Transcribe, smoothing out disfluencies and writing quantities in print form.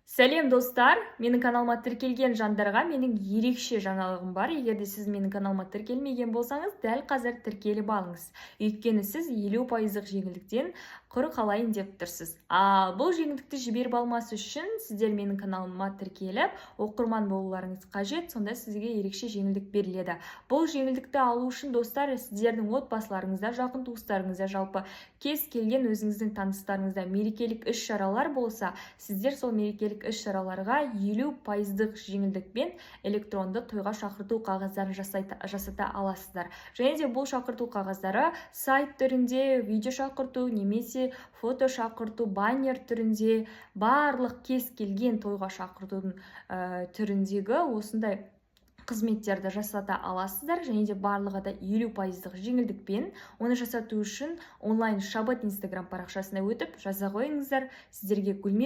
Сәлем достар, менің каналыма тіркелген жандарға менің ерекше жаңалығым бар. Егер де сіз менің каналыма тіркелмеген болсаңыз, дәл қазір тіркеліп алыңыз. Өйткені сіз 50% жеңілдіктен құр қалайын деп тұрсыз. Бұл жеңілдікті жіберіп алмас үшін сіздер менің каналыма тіркеліп, оқырман болуларыңыз қажет, сонда сізге ерекше жеңілдік беріледі. Бұл жеңілдікті алу үшін достар, сіздердің отбасыларыңызда, жақын туыстарыңызда, жалпы кез келген өзіңіздің таныстарыңызда мерекелік іс-шаралар болса, сіздер сол мерекелік іс-шараларға 50% жеңілдікпен электронды тойға шақырту қағаздарын жасата аласыздар. Және де бұл шақырту қағаздары сайт түрінде, видео шақырту немесе фото шақырту, баннер түрінде, барлық кез келген тойға шақыртудың түріндегі осындай қызметтерді жасата аласыздар, және де барлығы да 50% жеңілдікпен. Оны жасату үшін онлайн шабыт Instagram парақшасына өтіп жаза қойыңыздар. Сіздерге Гүлмира